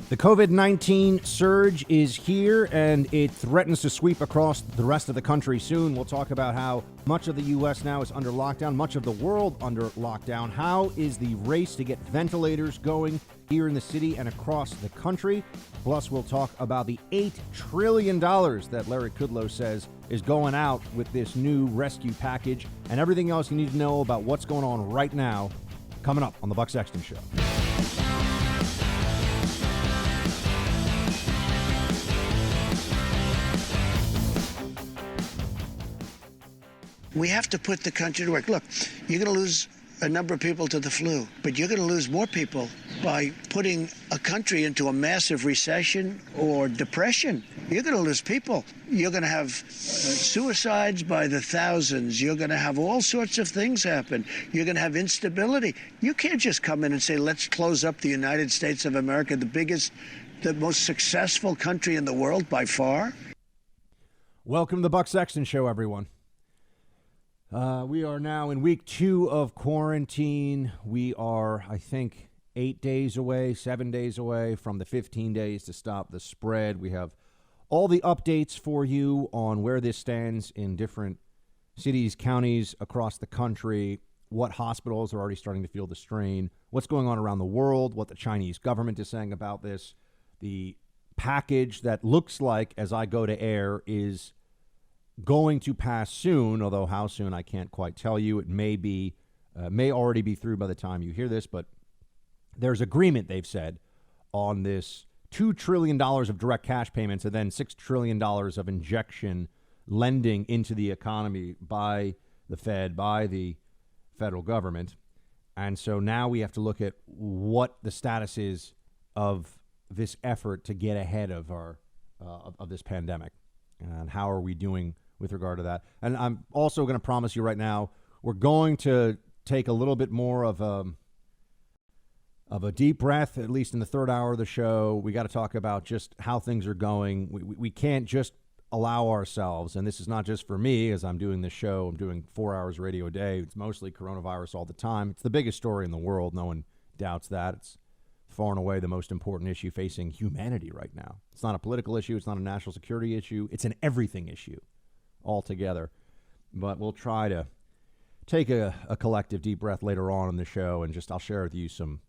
The COVID-19 surge is here, and it threatens to sweep across the rest of the country soon. We'll talk about how much of the U.S. now is under lockdown, much of the world under lockdown. How is the race to get ventilators going here in the city and across the country? Plus, we'll talk about the $8 trillion that Larry Kudlow says is going out with this new rescue package, and everything else you need to know about what's going on right now, coming up on the Buck Sexton Show. We have to put the country to work. Look, you're going to lose a number of people to the flu, but you're going to lose more people by putting a country into a massive recession or depression. You're going to lose people. You're going to have suicides by the thousands. You're going to have all sorts of things happen. You're going to have instability. You can't just come in and say, let's close up the United States of America, the most successful country in the world by far. Welcome to the Buck Sexton Show, everyone. We are now in week 2 of quarantine. We are, I think, 7 days away from the 15 days to stop the spread. We have all the updates for you on where this stands in different cities, counties across the country, what hospitals are already starting to feel the strain, what's going on around the world, what the Chinese government is saying about this. The package that looks like, as I go to air, is going to pass soon, although how soon I can't quite tell you. It may already be through by the time you hear this, but there's agreement, they've said, on this $2 trillion of direct cash payments and then $6 trillion of injection lending into the economy by the Fed, by the federal government. And so now we have to look at what the status is of this effort to get ahead of of this pandemic, and how are we doing with regard to that. And I'm also going to promise you right now, we're going to take a little bit more of a deep breath, at least in the third hour of the show. We got to talk about just how things are going. We can't just allow ourselves, and this is not just for me, as I'm doing this show, I'm doing 4 hours radio a day. It's mostly coronavirus all the time. It's the biggest story in the world. No one doubts that. It's far and away the most important issue facing humanity right now. It's not a political issue. It's not a national security issue. It's an everything issue altogether. But we'll try to take a collective deep breath later on in the show, and I'll share with you some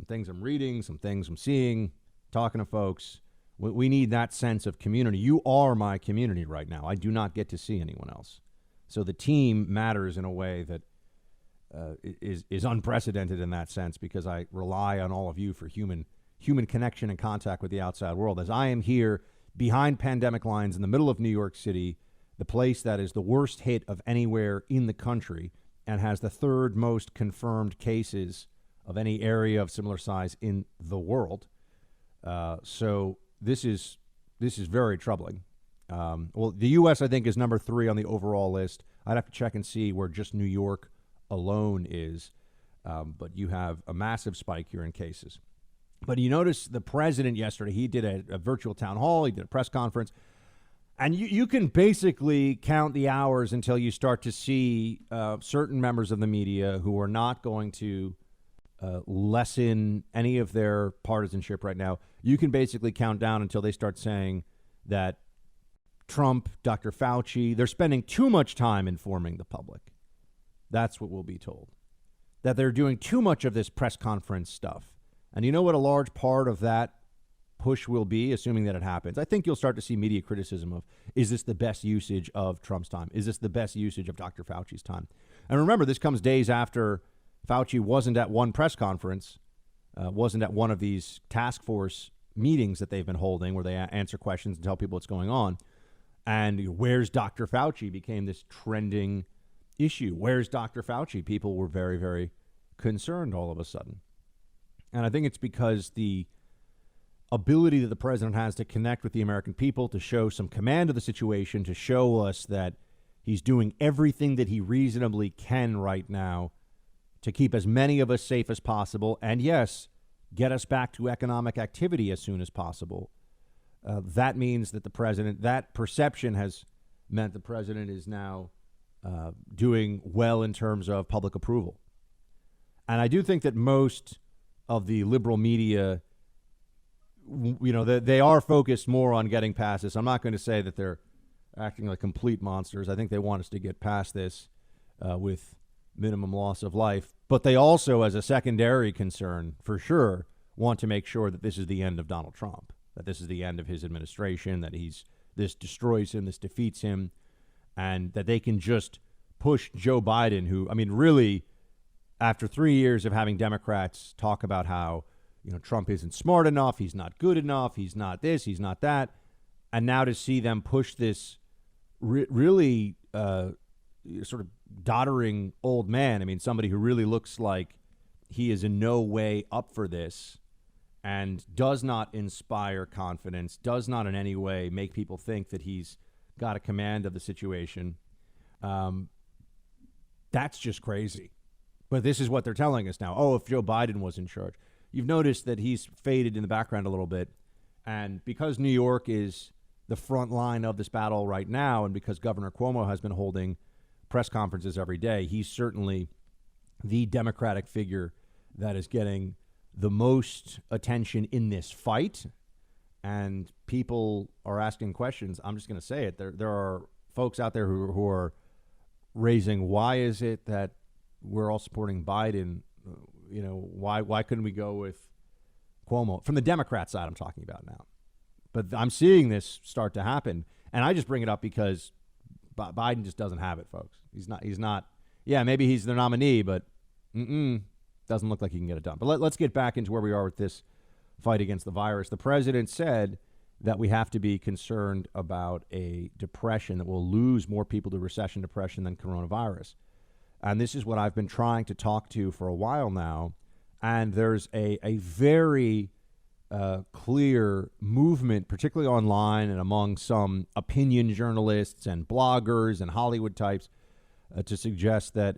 things I'm reading, some things I'm seeing, talking to folks. We need that sense of community. You are my community right now. I do not get to see anyone else. So the team matters in a way that is unprecedented in that sense, because I rely on all of you for human connection and contact with the outside world. As I am here behind pandemic lines in the middle of New York City, the place that is the worst hit of anywhere in the country and has the third most confirmed cases of any area of similar size in the world. So this is very troubling. Well, the U.S., I think, is number 3 on the overall list. I'd have to check and see where just New York alone is. But you have a massive spike here in cases. But you notice the president yesterday, he did a virtual town hall. He did a press conference. And you can basically count the hours until you start to see certain members of the media who are not going to lessen any of their partisanship right now. You can basically count down until they start saying that Trump, Dr. Fauci, they're spending too much time informing the public. That's what we'll be told. That they're doing too much of this press conference stuff. And you know what a large part of that push will be, assuming that it happens? I think you'll start to see media criticism of, is this the best usage of Trump's time? Is this the best usage of Dr. Fauci's time? And remember, this comes days after Fauci wasn't at one press conference, wasn't at one of these task force meetings that they've been holding where they answer questions and tell people what's going on. And where's Dr. Fauci became this trending issue. Where's Dr. Fauci? People were very, very concerned all of a sudden. And I think it's because the ability that the president has to connect with the American people, to show some command of the situation, to show us that he's doing everything that he reasonably can right now to keep as many of us safe as possible, and yes, get us back to economic activity as soon as possible. That means that the president, that perception has meant the president is now doing well in terms of public approval. And I do think that most of the liberal media they are focused more on getting past this. I'm not going to say that they're acting like complete monsters. I think they want us to get past this with minimum loss of life. But they also, as a secondary concern, for sure, want to make sure that this is the end of Donald Trump, that this is the end of his administration, that this destroys him, this defeats him, and that they can just push Joe Biden, who, I mean, really, after 3 years of having Democrats talk about how, Trump isn't smart enough, he's not good enough, he's not this, he's not that, and now to see them push this really sort of doddering old man, I mean, somebody who really looks like he is in no way up for this and does not inspire confidence, does not in any way make people think that he's got a command of the situation. That's just crazy. But this is what they're telling us now. Oh, if Joe Biden was in charge. You've noticed that he's faded in the background a little bit. And because New York is the front line of this battle right now, and because Governor Cuomo has been holding press conferences every day, he's certainly the Democratic figure that is getting the most attention in this fight. And people are asking questions. I'm just going to say it. There are folks out there who are raising, why is it that we're all supporting Biden? Why couldn't we go with Cuomo? From the Democrat side, I'm talking about now. But I'm seeing this start to happen. And I just bring it up because Biden just doesn't have it, folks. He's not. Yeah, maybe he's their nominee, but doesn't look like he can get it done. But let's get back into where we are with this fight against the virus. The president said that we have to be concerned about a depression, that we'll lose more people to recession depression than coronavirus. And this is what I've been trying to talk to for a while now. And there's a very clear movement, particularly online and among some opinion journalists and bloggers and Hollywood types, to suggest that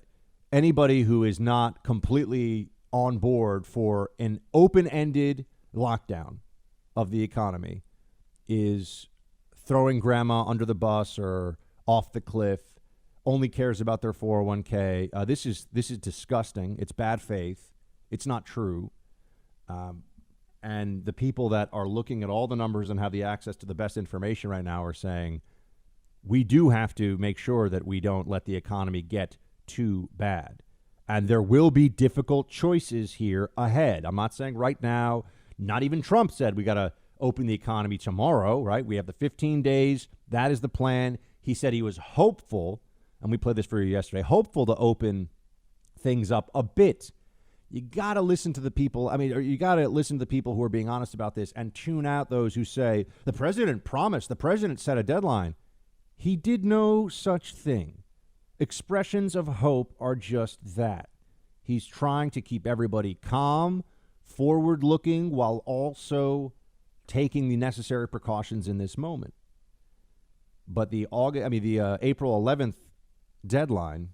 anybody who is not completely on board for an open-ended lockdown of the economy is throwing grandma under the bus or off the cliff, only cares about their 401k. This is disgusting. It's bad faith. It's not true. And the people that are looking at all the numbers and have the access to the best information right now are saying, we do have to make sure that we don't let the economy get too bad. And there will be difficult choices here ahead. I'm not saying right now, not even Trump said we got to open the economy tomorrow, right? We have the 15 days. That is the plan. He said he was hopeful, and we played this for you yesterday, hopeful to open things up a bit. You got to listen to the people. You got to listen to the people who are being honest about this and tune out those who say, the president promised, the president set a deadline. He did no such thing. Expressions of hope are just that. He's trying to keep everybody calm, forward-looking, while also taking the necessary precautions in this moment. But the April 11th deadline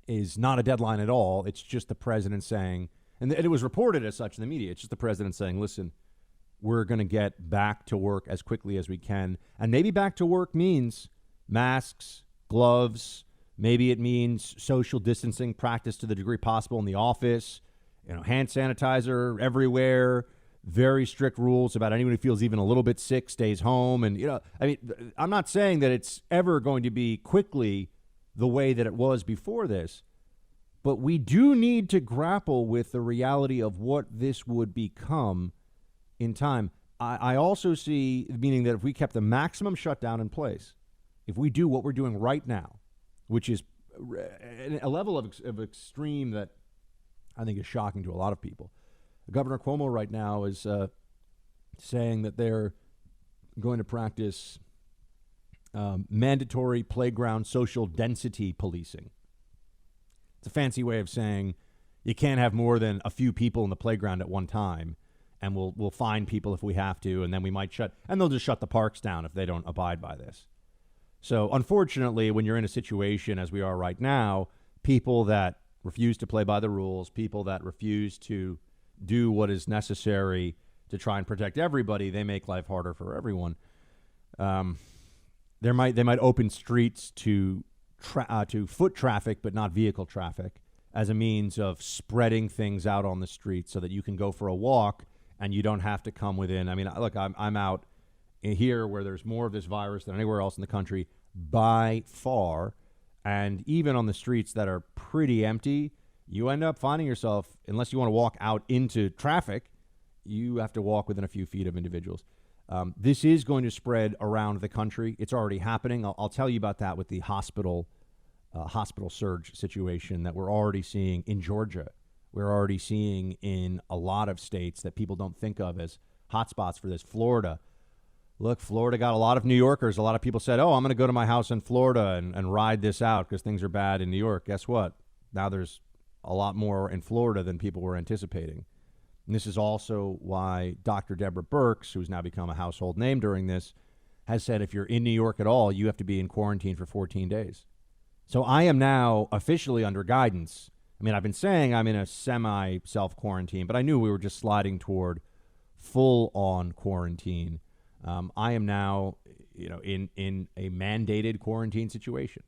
is not a deadline at all. It's just the president saying, and it was reported as such in the media, it's just the president saying, listen, we're going to get back to work as quickly as we can. And maybe back to work means masks, gloves. Maybe it means social distancing practice to the degree possible in the office, hand sanitizer everywhere, very strict rules about anyone who feels even a little bit sick stays home. And, I'm not saying that it's ever going to be quickly the way that it was before this, but we do need to grapple with the reality of what this would become in time. I also see, meaning that if we kept the maximum shutdown in place, if we do what we're doing right now, which is a level of extreme that I think is shocking to a lot of people. Governor Cuomo right now is saying that they're going to practice mandatory playground social density policing. It's a fancy way of saying you can't have more than a few people in the playground at one time, and we'll fine people if we have to, and then we might and they'll just shut the parks down if they don't abide by this. So unfortunately, when you're in a situation as we are right now, people that refuse to play by the rules, people that refuse to do what is necessary to try and protect everybody, they make life harder for everyone. They might open streets to foot traffic, but not vehicle traffic, as a means of spreading things out on the street so that you can go for a walk and you don't have to come within. I mean, look, I'm out here where there's more of this virus than anywhere else in the country by far, and even on the streets that are pretty empty, you end up finding yourself, unless you want to walk out into traffic, you have to walk within a few feet of individuals. This is going to spread around the country. It's already happening. I'll tell you about that with the hospital surge situation that we're already seeing in Georgia. We're already seeing in a lot of states that people don't think of as hotspots for this. Florida. Look, Florida got a lot of New Yorkers. A lot of people said, oh, I'm going to go to my house in Florida and ride this out because things are bad in New York. Guess what? Now there's a lot more in Florida than people were anticipating. And this is also why Dr. Deborah Birx, who's now become a household name during this, has said if you're in New York at all, you have to be in quarantine for 14 days. So I am now officially under guidance. I mean, I've been saying I'm in a semi-self-quarantine, but I knew we were just sliding toward full-on quarantine. I am now, in a mandated quarantine situation.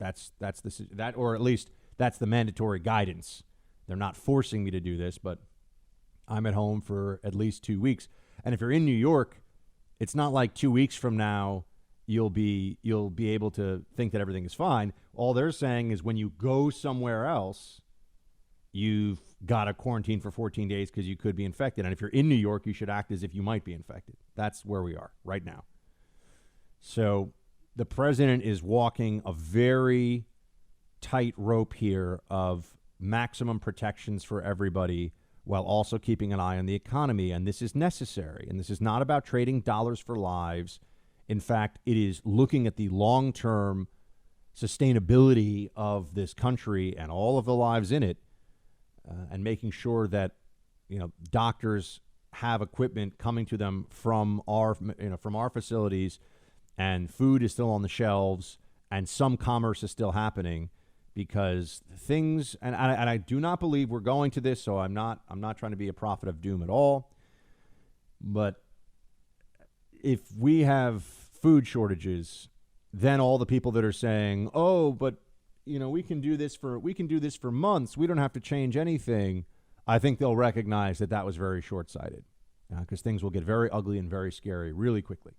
Or at least that's the mandatory guidance. They're not forcing me to do this, but I'm at home for at least 2 weeks. And if you're in New York, it's not like 2 weeks from now you'll be able to think that everything is fine. All they're saying is when you go somewhere else, you've got to quarantine for 14 days because you could be infected. And if you're in New York, you should act as if you might be infected. That's where we are right now. So the president is walking a very tight rope here of maximum protections for everybody while also keeping an eye on the economy. And this is necessary. And this is not about trading dollars for lives. In fact, it is looking at the long-term sustainability of this country and all of the lives in it, and making sure that doctors have equipment coming to them from our facilities, and food is still on the shelves, and some commerce is still happening, because things and I do not believe we're going to this. So I'm not trying to be a prophet of doom at all, but if we have food shortages, then all the people that are saying, oh, but we can do this for months, we don't have to change anything, I think they'll recognize that was very short-sighted, because things will get very ugly and very scary really quickly.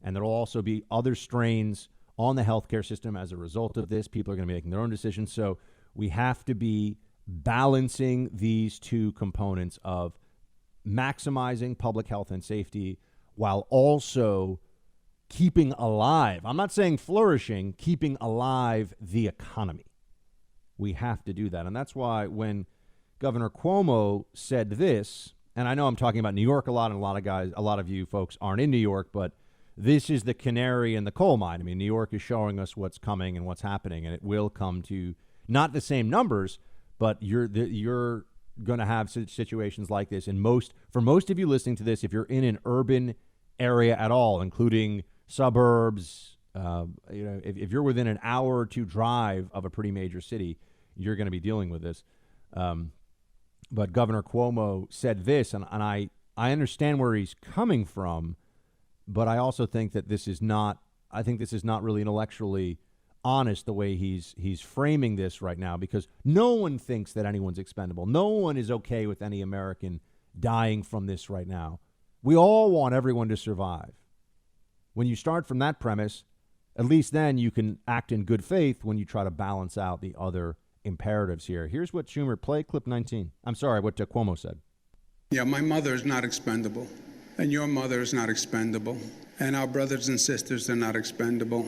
And there will also be other strains on the healthcare system as a result of this. People are going to be making their own decisions. So we have to be balancing these two components of maximizing public health and safety while also keeping alive. I'm not saying flourishing, keeping alive the economy. We have to do that. And that's why when Governor Cuomo said this, and I know I'm talking about New York a lot, and a lot of you folks aren't in New York, but this is the canary in the coal mine. I mean, New York is showing us what's coming and what's happening, and it will come to not the same numbers, but you're going to have situations like this. And for most of you listening to this, if you're in an urban area at all, including suburbs, if you're within an hour or two drive of a pretty major city, you're going to be dealing with this. But Governor Cuomo said this, and I understand where he's coming from, but I also think that this is not really intellectually honest the way he's framing this right now, because no one thinks that anyone's expendable. No one is okay with any American dying from this right now. We all want everyone to survive. When you start from that premise, at least then you can act in good faith when you try to balance out the other imperatives here. Here's what play clip 19. I'm sorry, what Cuomo said. Yeah, my mother is not expendable, and your mother is not expendable, and our brothers and sisters are not expendable.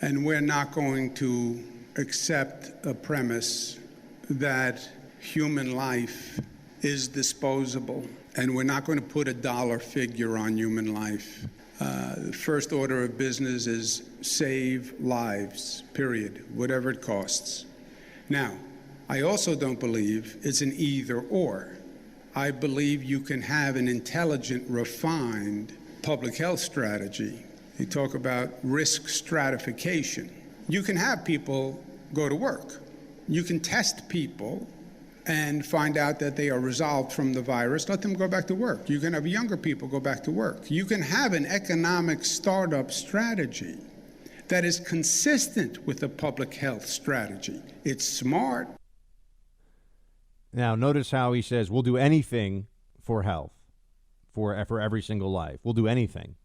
And we're not going to accept a premise that human life is disposable, and we're not going to put a dollar figure on human life. The first order of business is save lives, period, whatever it costs. Now, I also don't believe it's an either or. I believe you can have an intelligent, refined public health strategy. You talk about risk stratification. You can have people go to work. You can test people and find out that they are resolved from the virus. Let them go back to work. You can have younger people go back to work. You can have an economic startup strategy that is consistent with the public health strategy. It's smart. Now, notice how he says we'll do anything for health. for every single life. We'll do anything.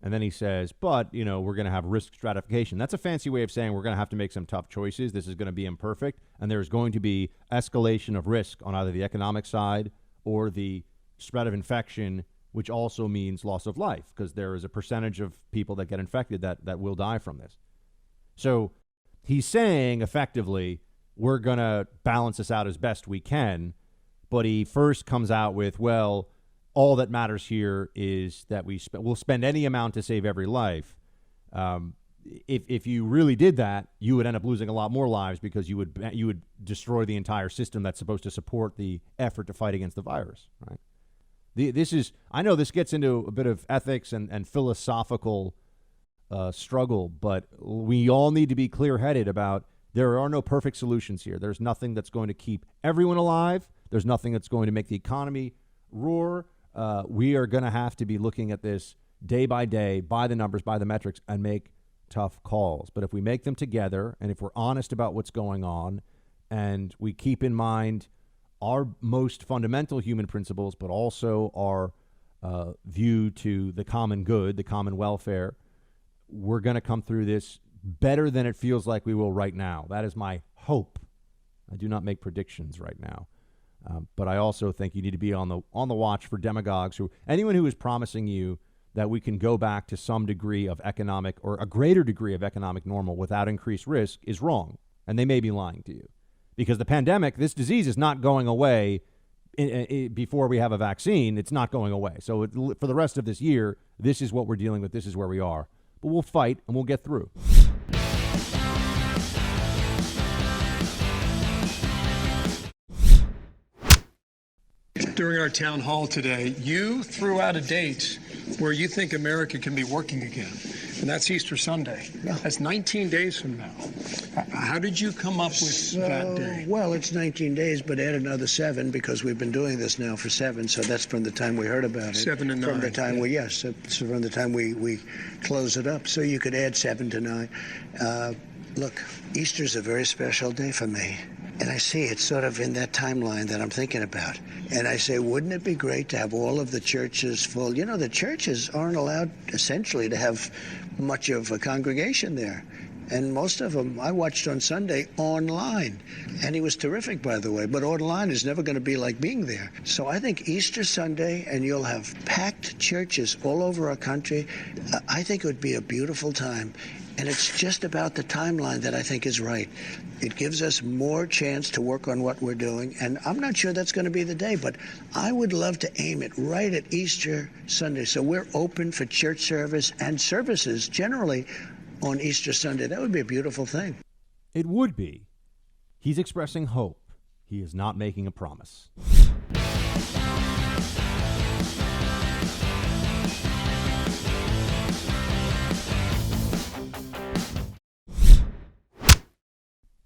And then he says, but, we're going to have risk stratification. That's a fancy way of saying we're going to have to make some tough choices. This is going to be imperfect. And there's going to be escalation of risk on either the economic side or the spread of infection, which also means loss of life, because there is a percentage of people that get infected that will die from this. So he's saying, effectively, we're going to balance this out as best we can. But he first comes out with, well, all that matters here is that we'll spend any amount to save every life. If you really did that, you would end up losing a lot more lives because you would destroy the entire system that's supposed to support the effort to fight against the virus. Right? I know this gets into a bit of ethics and philosophical struggle, but we all need to be clear-headed about there are no perfect solutions here. There's nothing that's going to keep everyone alive. There's nothing that's going to make the economy roar. We are going to have to be looking at this day by day, by the numbers, by the metrics, and make tough calls. But if we make them together, and if we're honest about what's going on, and we keep in mind our most fundamental human principles, but also our view to the common good, the common welfare, we're going to come through this better than it feels like we will right now. That is my hope. I do not make predictions right now. But I also think you need to be on the watch for demagogues anyone who is promising you that we can go back to some degree of economic or a greater degree of economic normal without increased risk is wrong. And they may be lying to you, because the pandemic, this disease is not going away before we have a vaccine. It's not going away. So for the rest of this year, this is what we're dealing with. This is where we are. But we'll fight and we'll get through. During our town hall today, you threw out a date where you think America can be working again, and that's Easter Sunday. Yeah. That's 19 days from now. How did you come up with that day? Well, it's 19 days, but add another 7 because we've been doing this now for 7. So that's from the time we heard about it. 7 to 9. From the time so from the time we close it up. So you could add 7 to 9. Look, Easter's a very special day for me. And I see it's sort of in that timeline that I'm thinking about. And I say, wouldn't it be great to have all of the churches full? The churches aren't allowed, essentially, to have much of a congregation there. And most of them I watched on Sunday online. And he was terrific, by the way. But online is never going to be like being there. So I think Easter Sunday, and you'll have packed churches all over our country. I think it would be a beautiful time. And it's just about the timeline that I think is right. It gives us more chance to work on what we're doing. And I'm not sure that's going to be the day, but I would love to aim it right at Easter Sunday. So we're open for church service and services generally on Easter Sunday. That would be a beautiful thing. It would be. He's expressing hope. He is not making a promise.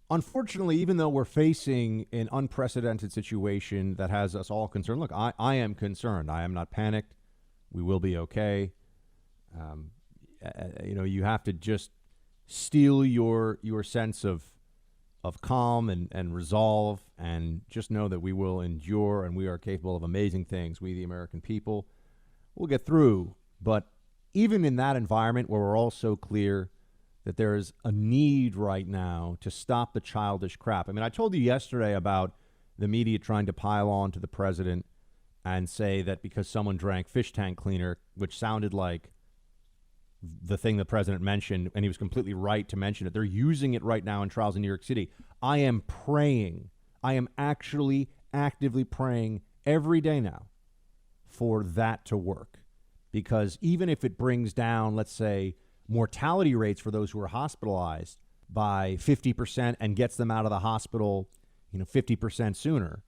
Unfortunately, even though we're facing an unprecedented situation that has us all concerned, look, I am concerned. I am not panicked. We will be okay. You have to just steel your sense of calm and resolve, and just know that we will endure and we are capable of amazing things. We, the American people, will get through. But even in that environment where we're all so clear that there is a need right now to stop the childish crap. I mean, I told you yesterday about the media trying to pile on to the president and say that because someone drank fish tank cleaner, which sounded like the thing the president mentioned, and he was completely right to mention it. They're using it right now in trials in New York City. I am praying. I am actually actively praying every day now for that to work. Because even if it brings down, let's say, mortality rates for those who are hospitalized by 50% and gets them out of the hospital, 50% sooner,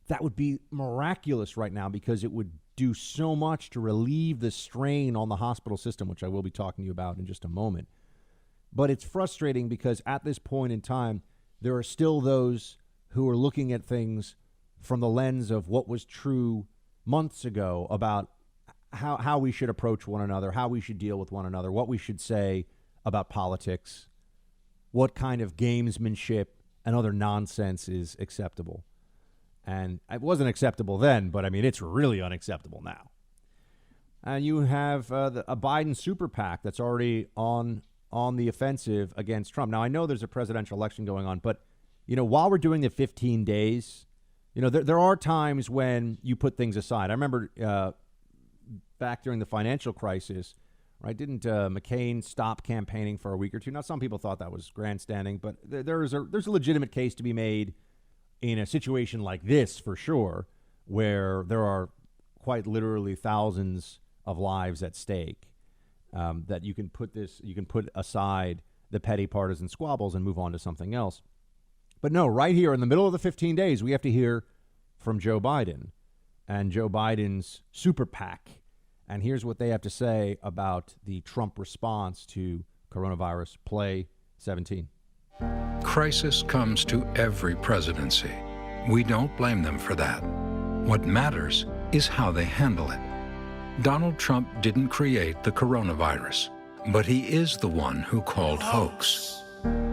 that would be miraculous right now, because it would do so much to relieve the strain on the hospital system, which I will be talking to you about in just a moment. But it's frustrating because at this point in time, there are still those who are looking at things from the lens of what was true months ago about how we should approach one another, how we should deal with one another, what we should say about politics, what kind of gamesmanship and other nonsense is acceptable. And it wasn't acceptable then, but I mean, it's really unacceptable now. and you have a Biden super PAC that's already on the offensive against Trump. Now, I know there's a presidential election going on, but, while we're doing the 15 days, there are times when you put things aside. I remember back during the financial crisis, right? Didn't McCain stop campaigning for a week or two? Now, some people thought that was grandstanding, but there's a legitimate case to be made in a situation like this, for sure, where there are quite literally thousands of lives at stake. That you can put aside the petty partisan squabbles and move on to something else. But no, right here in the middle of the 15 days, we have to hear from Joe Biden and Joe Biden's super PAC. And here's what they have to say about the Trump response to coronavirus. Play 17. Crisis comes to every presidency. We don't blame them for that. What matters is how they handle it. Donald Trump didn't create the coronavirus, but he is the one who called hoax,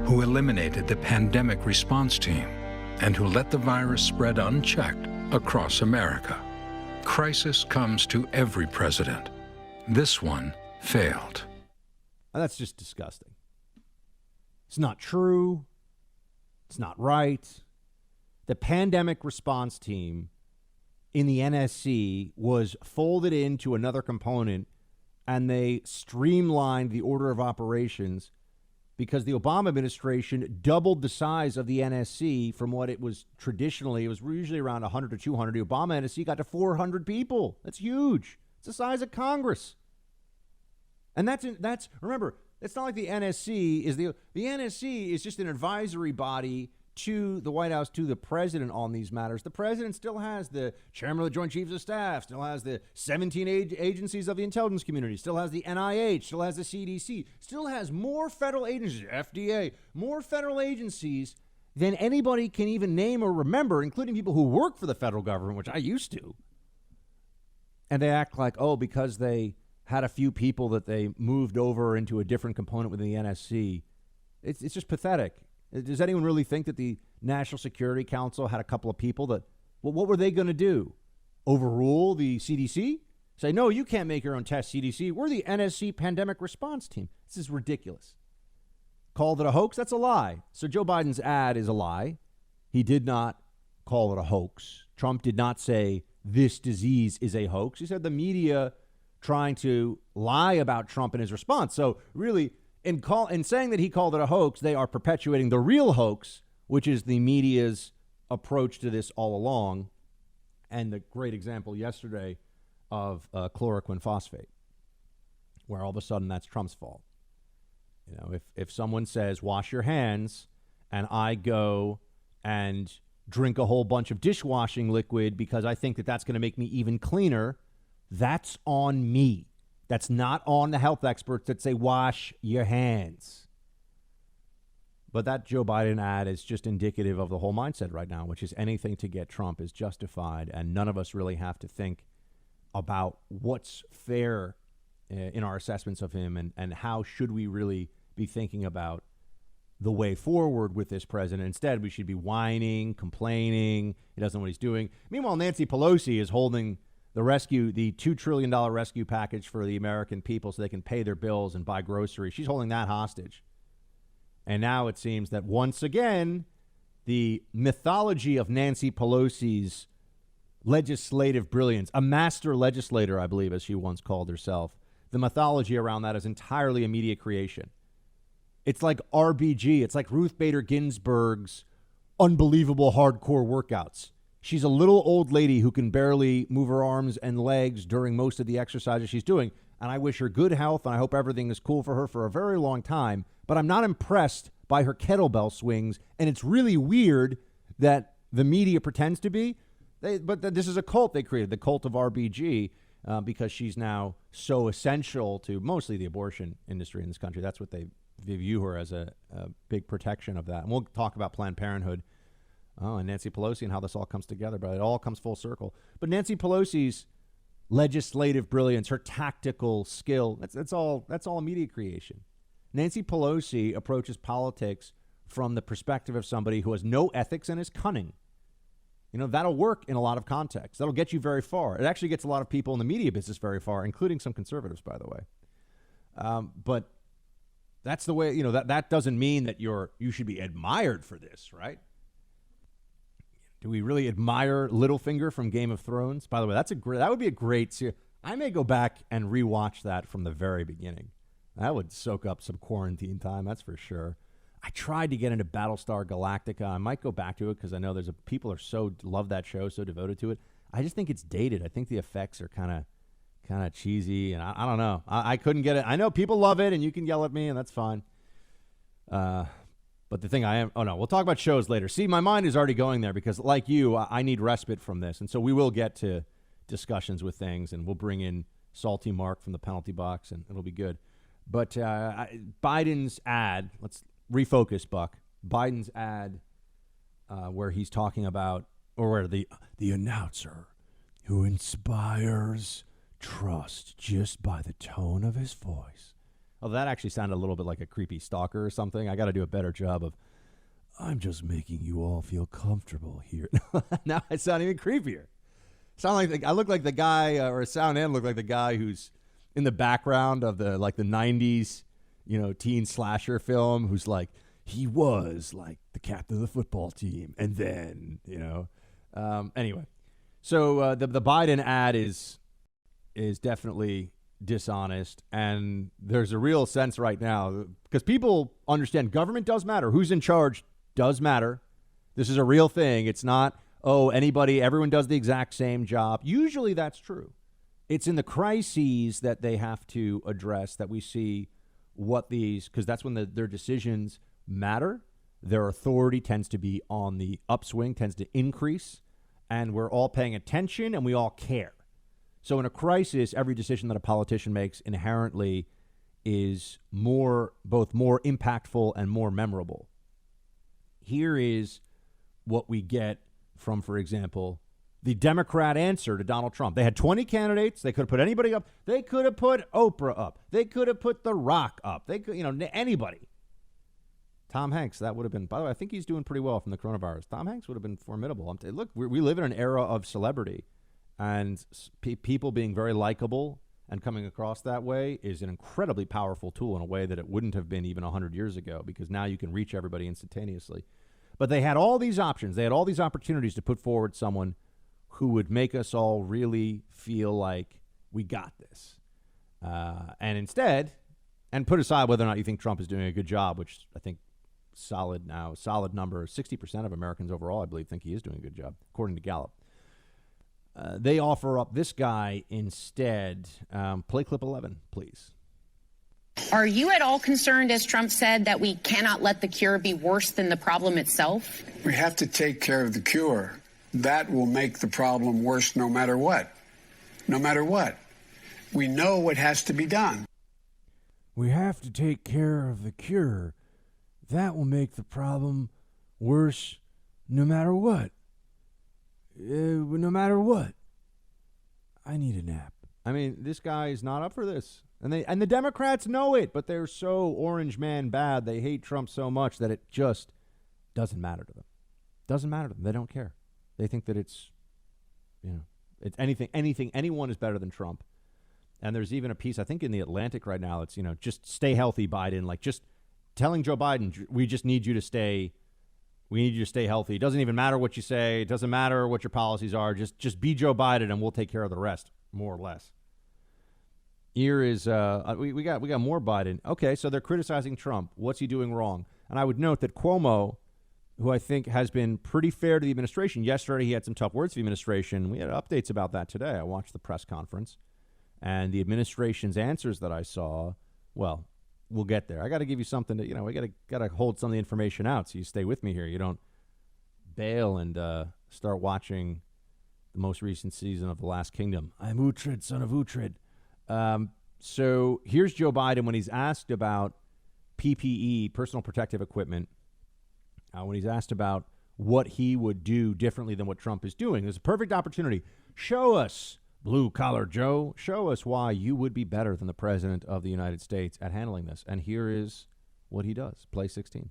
who eliminated the pandemic response team, and who let the virus spread unchecked across America. Crisis comes to every president. This one failed. That's just disgusting. It's not true. It's not right. The pandemic response team in the NSC was folded into another component, and they streamlined the order of operations because the Obama administration doubled the size of the NSC from what it was traditionally. It was usually around 100 to 200. The Obama NSC got to 400 people. That's huge. It's the size of Congress. And that's remember, it's not like the NSC is the NSC is just an advisory body to the White House, to the president on these matters. The president still has the chairman of the Joint Chiefs of Staff, still has the 17 agencies of the intelligence community, still has the NIH, still has the CDC, still has more federal agencies, FDA, more federal agencies than anybody can even name or remember, including people who work for the federal government, which I used to. And they act like, because they had a few people that they moved over into a different component within the NSC. It's just pathetic. Does anyone really think that the National Security Council had a couple of people that, what were they going to do? Overrule the CDC? Say, no, you can't make your own test, CDC. We're the NSC pandemic response team. This is ridiculous. Called it a hoax? That's a lie. So Joe Biden's ad is a lie. He did not call it a hoax. Trump did not say this disease is a hoax. He said the media trying to lie about Trump in his response. So really, in saying that he called it a hoax, they are perpetuating the real hoax, which is the media's approach to this all along. And the great example yesterday of chloroquine phosphate, where all of a sudden that's Trump's fault. If someone says, wash your hands, and I go and drink a whole bunch of dishwashing liquid because I think that that's going to make me even cleaner, that's on me. That's not on the health experts that say, wash your hands. But that Joe Biden ad is just indicative of the whole mindset right now, which is anything to get Trump is justified. And none of us really have to think about what's fair in our assessments of him and how should we really be thinking about the way forward with this president. Instead, we should be whining, complaining. He doesn't know what he's doing. Meanwhile, Nancy Pelosi is holding the $2 trillion rescue package for the American people so they can pay their bills and buy groceries. She's holding that hostage. And now it seems that once again, the mythology of Nancy Pelosi's legislative brilliance, a master legislator, I believe, as she once called herself, the mythology around that is entirely a media creation. It's like RBG. It's like Ruth Bader Ginsburg's unbelievable hardcore workouts. She's a little old lady who can barely move her arms and legs during most of the exercises she's doing. And I wish her good health, and I hope everything is cool for her for a very long time. But I'm not impressed by her kettlebell swings. And it's really weird that the media pretends to be. But this is a cult they created, the cult of RBG, because she's now so essential to mostly the abortion industry in this country. That's what they view her as, a big protection of that. And we'll talk about Planned Parenthood. And Nancy Pelosi and how this all comes together, but it all comes full circle. But Nancy Pelosi's legislative brilliance, her tactical skill, that's all a media creation. Nancy Pelosi approaches politics from the perspective of somebody who has no ethics and is cunning. That'll work in a lot of contexts. That'll get you very far. It actually gets a lot of people in the media business very far, including some conservatives, by the way. But that's the way, that doesn't mean that you should be admired for this, right? Do we really admire Littlefinger from Game of Thrones? By the way, that would be a great series. I may go back and rewatch that from the very beginning. That would soak up some quarantine time, that's for sure. I tried to get into Battlestar Galactica. I might go back to it because I know people love that show, so devoted to it. I just think it's dated. I think the effects are kind of cheesy, and I don't know. I couldn't get it. I know people love it, and you can yell at me, and that's fine. But the thing we'll talk about shows later. See, my mind is already going there because, like you, I need respite from this, and so we will get to discussions with things, and we'll bring in Salty Mark from the penalty box, and it'll be good. But Biden's ad, let's refocus, Buck. Biden's ad where he's talking about, or where the announcer who inspires trust just by the tone of his voice. Oh, that actually sounded a little bit like a creepy stalker or something. I got to do a better job of, I'm just making you all feel comfortable here. Now I sound even creepier. I look like the guy, or sound and look like the guy who's in the background of the 90s, teen slasher film, who's like, he was like the captain of the football team. And then, anyway. So the Biden ad is definitely dishonest. And there's a real sense right now, because people understand government does matter. Who's in charge does matter. This is a real thing. It's not, everyone does the exact same job. Usually that's true. It's in the crises that they have to address that we see because that's when their decisions matter. Their authority tends to be on the upswing, tends to increase, and we're all paying attention and we all care. So in a crisis, every decision that a politician makes inherently is both more impactful and more memorable. Here is what we get from, for example, the Democrat answer to Donald Trump. They had 20 candidates. They could have put anybody up. They could have put Oprah up. They could have put The Rock up. They could, anybody. Tom Hanks, that would have been, by the way, I think he's doing pretty well from the coronavirus. Tom Hanks would have been formidable. Look, we live in an era of celebrity, and people being very likable and coming across that way is an incredibly powerful tool in a way that it wouldn't have been even 100 years ago, because now you can reach everybody instantaneously. But they had all these options. They had all these opportunities to put forward someone who would make us all really feel like we got this. And instead, and put aside whether or not you think Trump is doing a good job, which I think solid number, 60% of Americans overall, I believe, think he is doing a good job, according to Gallup. They offer up this guy instead. Play clip 11, please. Are you at all concerned, as Trump said, that we cannot let the cure be worse than the problem itself? We have to take care of the cure. That will make the problem worse no matter what. No matter what. We know what has to be done. We have to take care of the cure. That will make the problem worse no matter what. No matter what. I need a nap. I mean, this guy is not up for this. And the Democrats know it, but they're so orange man bad. They hate Trump so much that it just doesn't matter to them. Doesn't matter to them. They don't care. They think that it's anything, anyone is better than Trump. And there's even a piece, I think, in The Atlantic right now. It's, just stay healthy, Biden. Like, just telling Joe Biden, we need you to stay healthy. It doesn't even matter what you say. It doesn't matter what your policies are. Just be Joe Biden and we'll take care of the rest, more or less. Here is, we got more Biden. Okay, so they're criticizing Trump. What's he doing wrong? And I would note that Cuomo, who I think has been pretty fair to the administration. Yesterday, he had some tough words for the administration. We had updates about that today. I watched the press conference. And the administration's answers that I saw, well, we'll get there. I got to give you something to, we got to hold some of the information out so you stay with me here. You don't bail and start watching the most recent season of The Last Kingdom. I'm Uhtred, son of Uhtred. So here's Joe Biden when he's asked about PPE, personal protective equipment, when he's asked about what he would do differently than what Trump is doing. There's a perfect opportunity. Show us, blue-collar Joe, show us why you would be better than the president of the United States at handling this. And here is what he does. Play 16.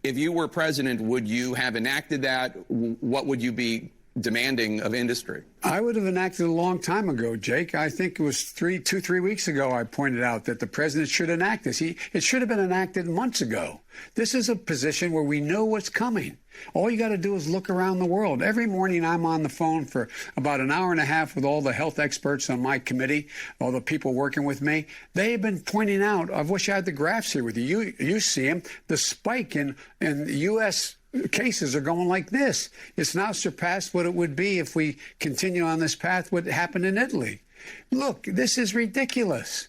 If you were president, would you have enacted that? What would you be demanding of industry. I would have enacted a long time ago, Jake. I think it was 3 weeks ago I pointed out that the president should enact this. It should have been enacted months ago. This is a position where we know what's coming. All you got to do is look around the world. Every morning I'm on the phone for about an hour and a half with all the health experts on my committee, all the people working with me. They've been pointing out, I wish I had the graphs here with you. You see them, the spike in U.S. cases are going like this. It's now surpassed what it would be if we continue on this path, what happened in Italy. Look, this is ridiculous.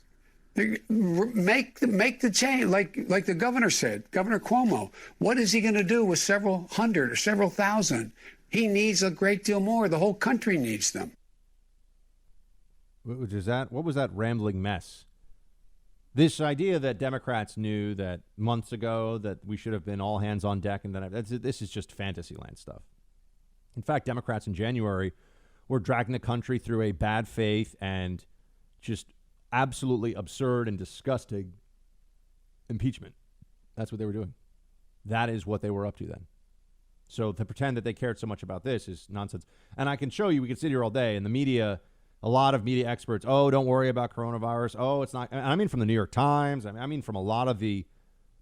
Make the change, like the governor said, Governor Cuomo. What is he going to do with several hundred or several thousand? He needs a great deal more. The whole country needs them. What was that rambling mess? This idea that Democrats knew that months ago that we should have been all hands on deck, and this is just fantasyland stuff. In fact, Democrats in January were dragging the country through a bad faith and just absolutely absurd and disgusting impeachment. That's what they were doing. That is what they were up to then. So to pretend that they cared so much about this is nonsense. And I can show you, we can sit here all day, and the media, a lot of media experts, oh, don't worry about coronavirus. Oh, it's not. I mean, from the New York Times. I mean, from a lot of the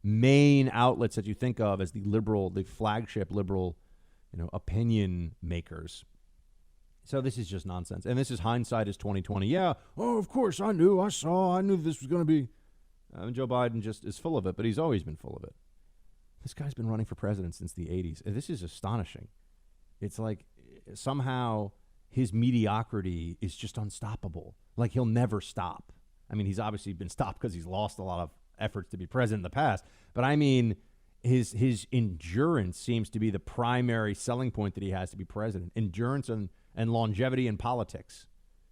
main outlets that you think of as the flagship liberal, opinion makers. So this is just nonsense. And this is hindsight is 2020. Yeah. Oh, of course. I knew this was going to be. Joe Biden just is full of it, but he's always been full of it. This guy's been running for president since the 80s. This is astonishing. It's like somehow his mediocrity is just unstoppable. Like he'll never stop. I mean, he's obviously been stopped because he's lost a lot of efforts to be president in the past. But I mean, his endurance seems to be the primary selling point that he has to be president. Endurance and longevity in politics.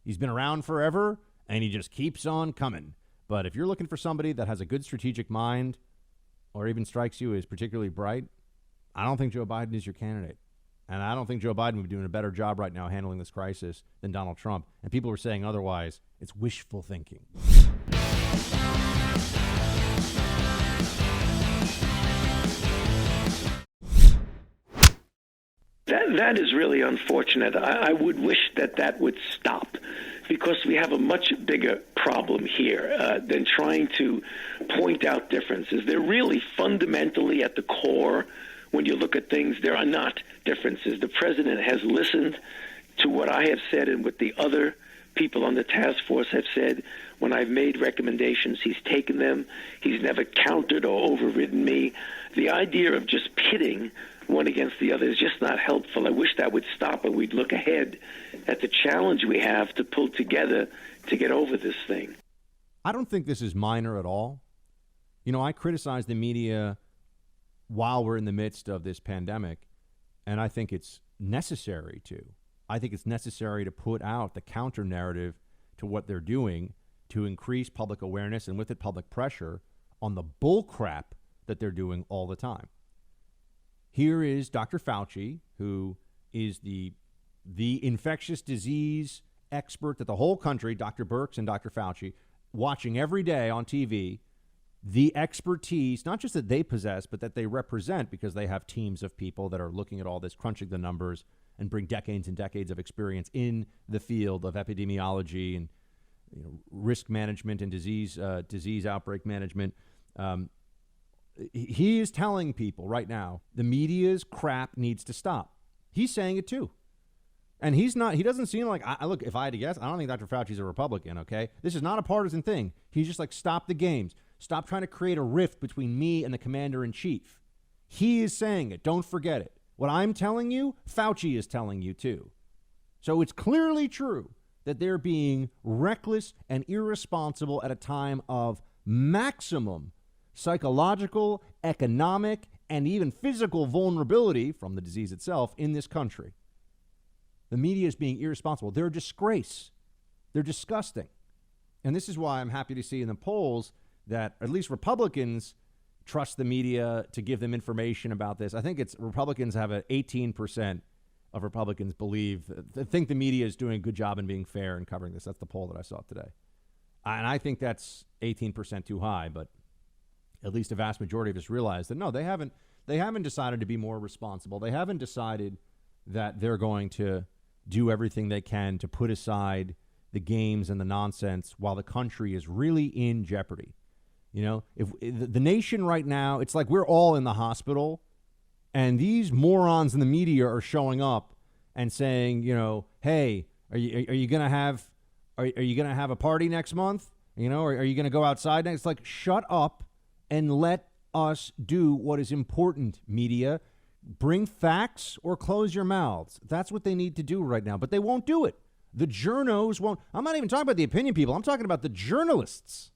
He's been around forever, and he just keeps on coming. But if you're looking for somebody that has a good strategic mind or even strikes you as particularly bright, I don't think Joe Biden is your candidate. And I don't think Joe Biden would be doing a better job right now handling this crisis than Donald Trump. And people are saying otherwise. It's wishful thinking. That is really unfortunate. I would wish that would stop, because we have a much bigger problem here than trying to point out differences. They're really fundamentally at the core. When you look at things, there are not differences. The president has listened to what I have said and what the other people on the task force have said. When I've made recommendations, he's taken them. He's never countered or overridden me. The idea of just pitting one against the other is just not helpful. I wish that would stop and we'd look ahead at the challenge we have to pull together to get over this thing. I don't think this is minor at all. I criticize the media while we're in the midst of this pandemic, and I think it's necessary to. I think it's necessary to put out the counter narrative to what they're doing to increase public awareness and with it public pressure on the bull crap that they're doing all the time. Here is Dr. Fauci, who is the infectious disease expert that the whole country, Dr. Birx and Dr. Fauci, watching every day on TV, the expertise, not just that they possess, but that they represent, because they have teams of people that are looking at all this, crunching the numbers, and bring decades and decades of experience in the field of epidemiology and risk management and disease outbreak management. He is telling people right now the media's crap needs to stop. He's saying it too. And he doesn't seem like, look, if I had to guess, I don't think Dr. Fauci's a Republican, okay? This is not a partisan thing. He's just like, stop the games. Stop trying to create a rift between me and the commander-in-chief. He is saying it. Don't forget it. What I'm telling you, Fauci is telling you too. So it's clearly true that they're being reckless and irresponsible at a time of maximum psychological, economic, and even physical vulnerability from the disease itself in this country. The media is being irresponsible. They're a disgrace. They're disgusting. And this is why I'm happy to see in the polls that at least Republicans trust the media to give them information about this. I think it's Republicans have 18% of Republicans think the media is doing a good job in being fair and covering this. That's the poll that I saw today. And I think that's 18% too high, but at least a vast majority of us realize that no, they haven't decided to be more responsible. They haven't decided that they're going to do everything they can to put aside the games and the nonsense while the country is really in jeopardy. You know, if the nation right now, it's like we're all in the hospital, and these morons in the media are showing up and saying, you know, hey, are you gonna have a party next month? You know, or are you gonna go outside next? It's like, shut up and let us do what is important, media. Bring facts or close your mouths. That's what they need to do right now, but they won't do it. The journos won't. I'm not even talking about the opinion people. I'm talking about the journalists.